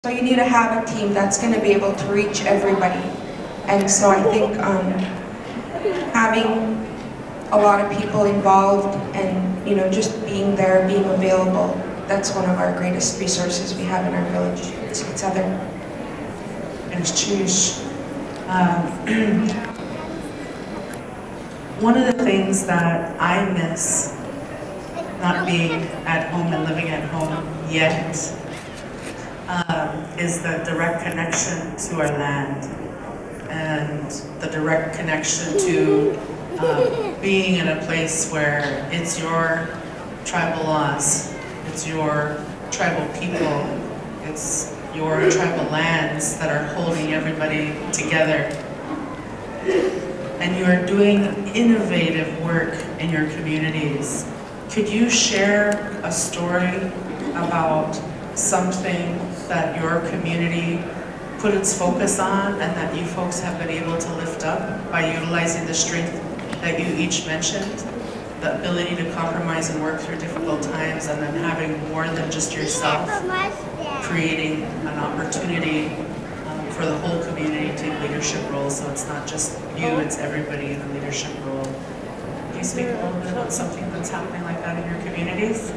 So you need to have a team that's going to be able to reach everybody. And so I think having a lot of people involved and, you know, just being there, being available, that's one of our greatest resources we have in our village. It's other. And choose. One of the things that I miss, not being at home and living at home yet, is the direct connection to our land and the direct connection to being in a place where it's your tribal laws, it's your tribal people, it's your tribal lands that are holding everybody together. And you are doing innovative work in your communities. Could you share a story about something that your community put its focus on and that you folks have been able to lift up by utilizing the strength that you each mentioned? The ability to compromise and work through difficult times, and then having more than just yourself, creating an opportunity for the whole community to take leadership roles, so it's not just you, it's everybody in a leadership role. Can you speak a little bit about something that's happening like that in your communities?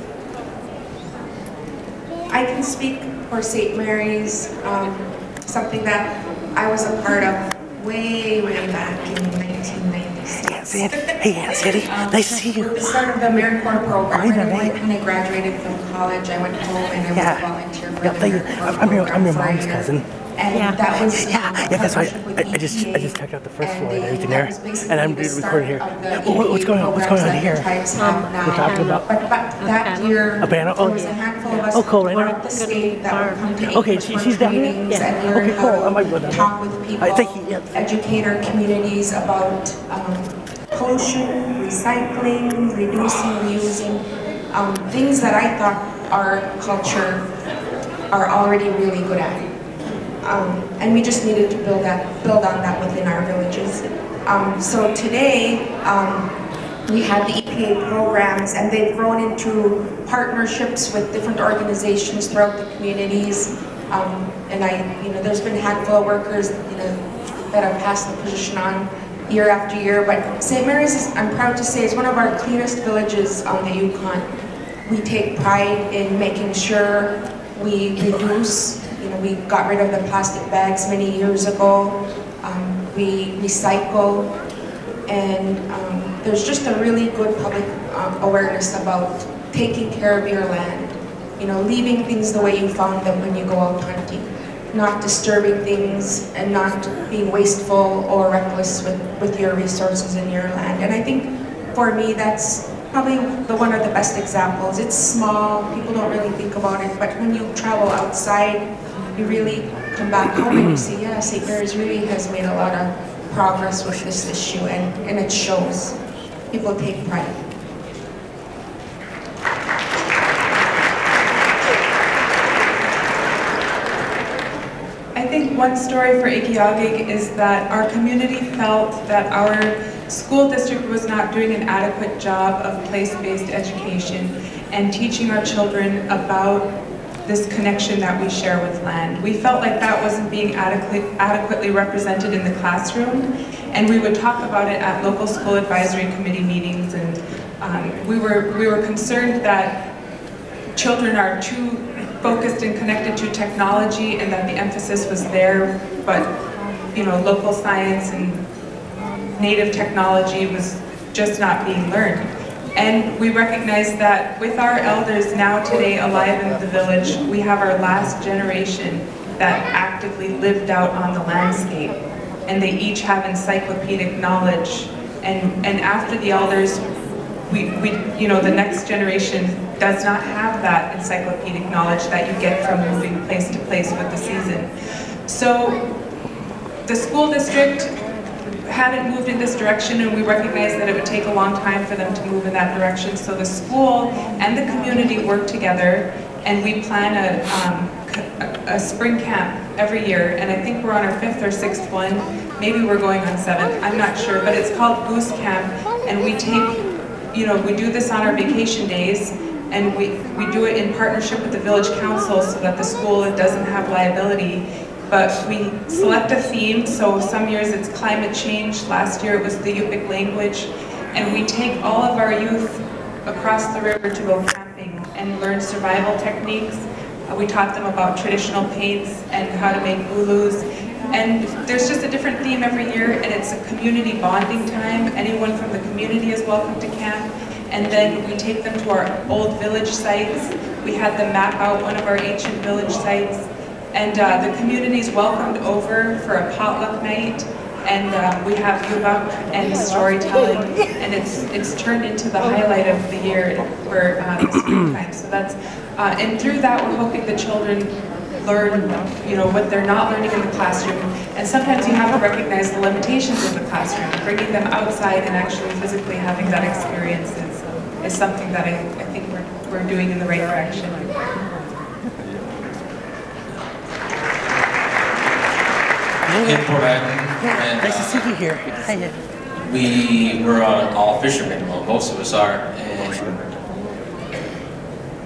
I can speak for St. Mary's, something that I was a part of way back in 1996. Hey, Sandy, nice to see you. With the start of the AmeriCorps program, right when I graduated from college, I went home and I was a volunteer for the AmeriCorps program. I'm your mom's cousin. And that was that's why I just checked out the first floor and everything there, and I'm recording here. What's going on? What's going on here? We're talking about. But that year, a banner. there was a handful of us cool, right throughout the state that would come to she's down here. And learn how to talk with people, educate our communities about pollution, recycling, reducing, reusing, things that I thought our culture are already really good at. And we just needed to build on that within our villages. So today, we have the EPA programs, and they've grown into partnerships with different organizations throughout the communities. And there's been a handful of workers, that have passed the position on year after year. But St. Mary's, I'm proud to say, is one of our cleanest villages on the Yukon. We take pride in making sure we reduce. We got rid of the plastic bags many years ago. We recycle, and there's just a really good public awareness about taking care of your land. Leaving things the way you found them when you go out hunting, not disturbing things, and not being wasteful or reckless with your resources in your land. And I think for me, that's probably one of the best examples. It's small, people don't really think about it, but when you travel outside, you really come back home and you see, yeah, St. Mary's really has made a lot of progress with this issue, and it shows. People take pride. I think one story for Ikiagig is that our community felt that our school district was not doing an adequate job of place-based education and teaching our children about this connection that we share with land. We felt like that wasn't being adequately represented in the classroom, and we would talk about it at local school advisory committee meetings, and we were concerned that children are too focused and connected to technology, and that the emphasis was there, but local science and native technology was just not being learned. And we recognize that with our elders now today alive in the village, we have our last generation that actively lived out on the landscape, and they each have encyclopedic knowledge. And after the elders, the next generation does not have that encyclopedic knowledge that you get from moving place to place with the season. So the school district hadn't moved in this direction, and we recognized that it would take a long time for them to move in that direction. So the school and the community work together, and we plan a spring camp every year, and I think we're on our 5th or 6th one. Maybe we're going on 7th, I'm not sure, but it's called Goose Camp, and we take, we do this on our vacation days, And we do it in partnership with the village council so that the school doesn't have liability. But we select a theme, so some years it's climate change, last year it was the Yupik language, and we take all of our youth across the river to go camping and learn survival techniques. We taught them about traditional paints and how to make ulus. And there's just a different theme every year, and it's a community bonding time. Anyone from the community is welcome to camp. And then we take them to our old village sites. We had them map out one of our ancient village sites. And the community is welcomed over for a potluck night. And we have yubak and storytelling. And it's turned into the highlight of the year for the springtime. So that's, and through that we're hoping the children learn, you know, what they're not learning in the classroom. And sometimes you have to recognize the limitations of the classroom. Bringing them outside and actually physically having that experience is something that I think we're doing in the right direction. In Port Ivan, and Nice to see you here. Hi. we were all fishermen, well most of us are, and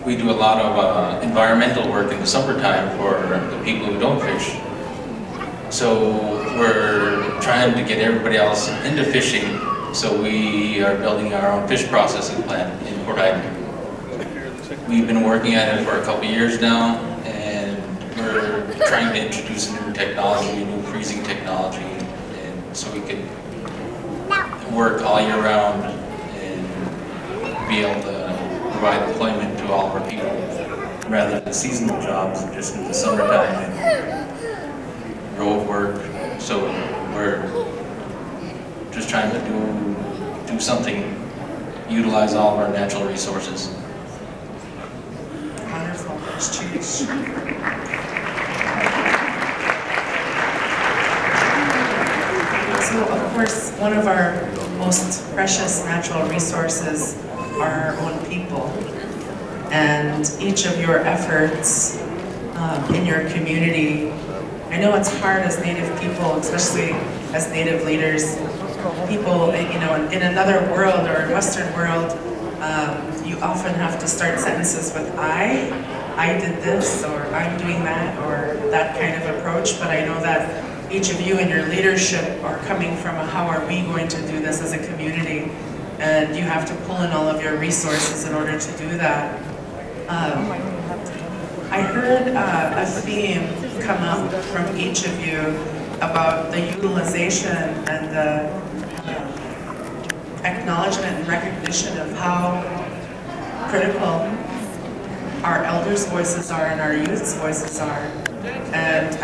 we do a lot of environmental work in the summertime for the people who don't fish. So we're trying to get everybody else into fishing, so we are building our own fish processing plant in Port Ivan. We've been working at it for a couple years now, and we're trying to introduce new technology, new freezing technology, and so we can work all year round and be able to provide employment to all of our people, rather than seasonal jobs just in the summertime and road work. So we're just trying to do something, utilize all of our natural resources. Wonderful. Cheers. So, of course, one of our most precious natural resources are our own people. And each of your efforts in your community, I know it's hard as Native people, especially as Native leaders, people, you know, in another world or in Western world, you often have to start sentences with I did this, or I'm doing that, or that kind of approach. But I know that each of you in your leadership are coming from a how are we going to do this as a community, and you have to pull in all of your resources in order to do that. I heard a theme come up from each of you about the utilization and the acknowledgement and recognition of how critical our elders' voices are and our youth's voices are. And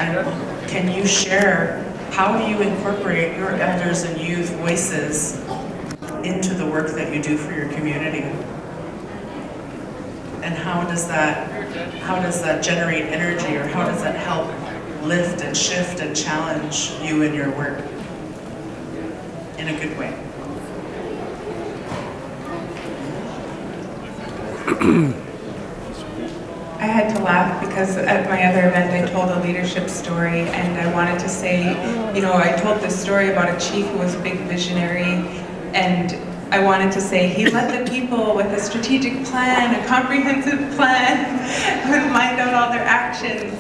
can you share, how do you incorporate your elders and youth voices into the work that you do for your community? And how does that generate energy, or how does that help lift and shift and challenge you in your work in a good way? I had to laugh because at my other event I told a leadership story, and I wanted to say, you know, I told this story about a chief who was a big visionary, and I wanted to say he led the people with a strategic plan, a comprehensive plan, who lined out all their actions.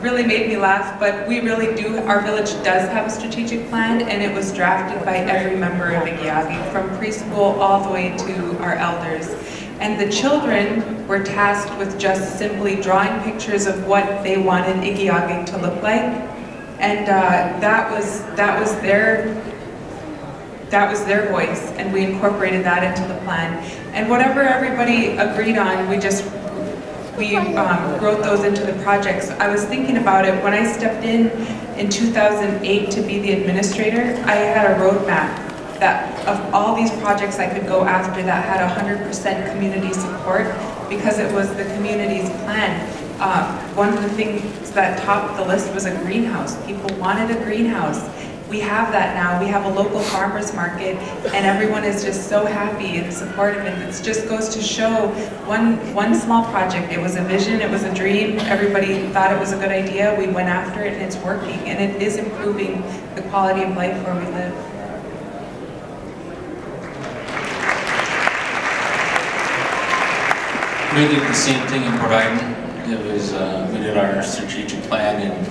Really made me laugh, but we really do, our village does have a strategic plan, and it was drafted by every member of Igiagi, from preschool all the way to our elders. And the children were tasked with just simply drawing pictures of what they wanted Igiagi to look like, and that was their voice, and we incorporated that into the plan. And whatever everybody agreed on, we wrote those into the projects. I was thinking about it when I stepped in 2008 to be the administrator. I had a roadmap that of all these projects I could go after that had 100% community support, because it was the community's plan. One of the things that topped the list was a greenhouse. People wanted a greenhouse. We have that now. We have a local farmers market, and everyone is just so happy and supportive, and it just goes to show one small project. It was a vision, it was a dream, everybody thought it was a good idea, we went after it, and it's working, and it is improving the quality of life where we live. We did the same thing in Port Island. It was, we did our strategic plan in